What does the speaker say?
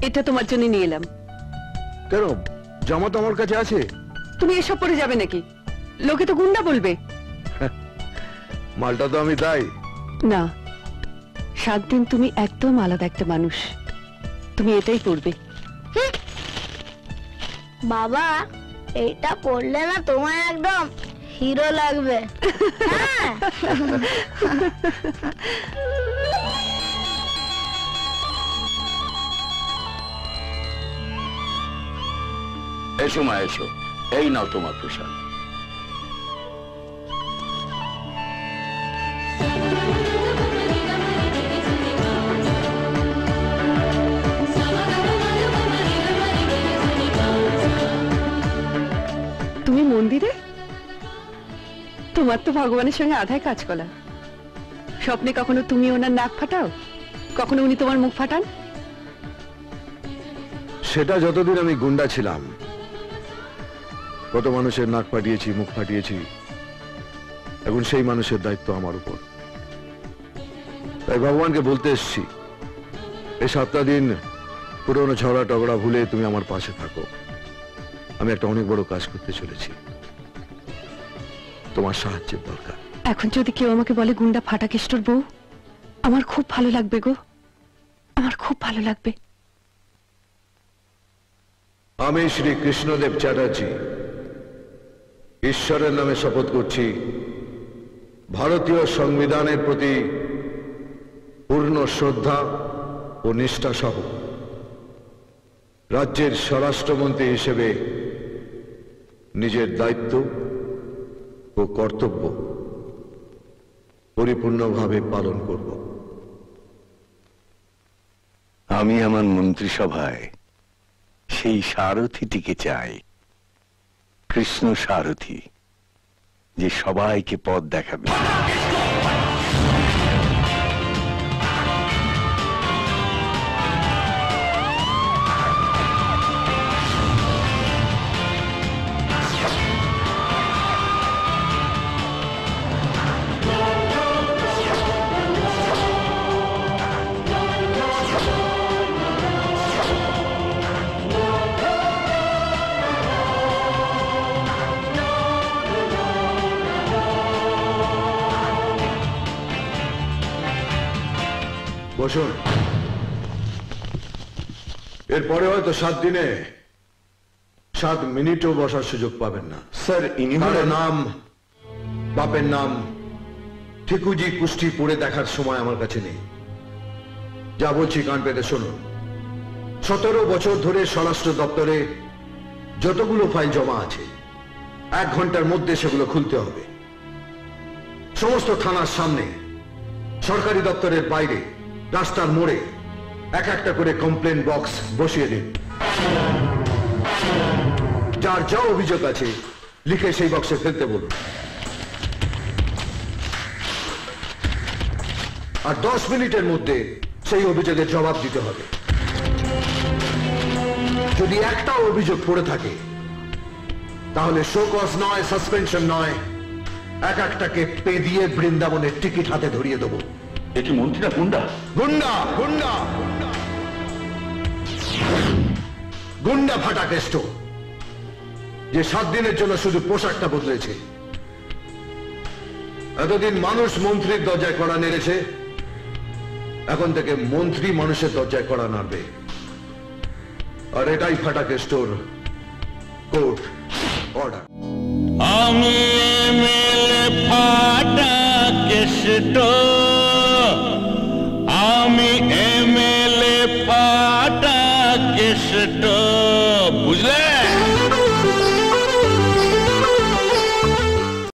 এটা তোমার জন্য নিয়ে এলাম। কেন, জামা তো আমার কাছে আছে। তুমি এসব পরে যাবে নাকি? লোকে তো গুন্ডা বলবে। মালটা তো আমি তাই না, 7 দিন তুমি একদম আলাদা একটা মানুষ। তুমি এটাই পরবে। বাবা, এটা পড়লে না তোমার একদম হিরো লাগবে। হ্যাঁ। এসো মা, এসো। এই নাও তোমার প্রসাদ। তুমি মন্দিরে? তোমার তো ভগবানের সঙ্গে আধায় কাজ করা। স্বপ্নে কখনো তুমি ওনার নাক ফাটাও, কখনো উনি তোমার মুখ ফাটান। সেটা যতদিন আমি গুন্ডা ছিলাম। কত মানুষের নাক ফাটিয়েছি, মুখ ফাটিয়েছি। এখন সেই মানুষের দায়িত্ব আমার উপর। তাই ভগবানকে বলতে এসছি, এই 7টা দিন পুরোনো ঝগড়া টগড়া ভুলে তুমি আমার পাশে থাকো। আমি একটা অনেক বড় কাজ করতে চলেছি, তোমার সাহায্যের দরকার। এখন যদি কেউ আমাকে বলে গুন্ডা ফাটাকেষ্টর বউ, আমার খুব ভালো লাগবে গো, আমার খুব ভালো লাগবে। আমি শ্রী কৃষ্ণদেব চ্যাটার্জি ঈশ্বরের নামে শপথ করছি, ভারতীয় সংবিধানের প্রতি পূর্ণ শ্রদ্ধা ও নিষ্ঠা সহ রাজ্যের স্বরাষ্ট্রমন্ত্রী হিসেবে নিজের দায়িত্ব ও কর্তব্য পরিপূর্ণভাবে পালন করব। আমি আমার মন্ত্রিসভায় সেই সারথীটিকে চাই, কৃষ্ণ সারথী, যে সবাইকে পথ দেখাবে। বসুন। এরপরে হয়তো 7 দিনে 7 মিনিটও বসার সুযোগ পাবেন না। স্যার, ইনি কারো নাম, বাপের নাম ঠিকুজি কুষ্টি পড়ে দেখার সময় আমার কাছে নেই। যা বলছি কান পেতে শুনুন। 17 বছর ধরে স্বরাষ্ট্র দপ্তরে যতগুলো ফাইল জমা আছে, 1 ঘন্টার মধ্যে সেগুলো খুলতে হবে। সমস্ত থানার সামনে, সরকারি দপ্তরের বাইরে, রাস্তার মোড়ে এক একটা করে কমপ্লেন বক্স বসিয়ে দিন। যার যা অভিযোগ আছে লিখে সেই বক্সে ফেলতে বলুন। আর 10 মিনিটের মধ্যে সেই অভিযোগের জবাব দিতে হবে। যদি একটা অভিযোগ পড়ে থাকে তাহলে শো কজ নয়, সাসপেনশন নয়, এক একটাকে পে দিয়ে বৃন্দাবনের টিকিট হাতে ধরিয়ে দেবো। এ কি মন্ত্রীরা গুন্ডা? গুন্ডা গুন্ডা গুন্ডা ফাটাকেষ্ট, যে 7 দিনের জন্য শুধু পোশাকটা বদলেছে। এতদিন মানুষ মন্ত্রীর দরজায় কড়া নেড়েছে, এখন থেকে মন্ত্রী মানুষের দরজায় কড়া নাড়বে। আর এটাই ফাটাকেষ্টর কোর্ট অর্ডার। আমি এমএলএ ফাটাকেষ্ট, আমি এমএলএ ফাটাকেষ্ট, বুঝলে?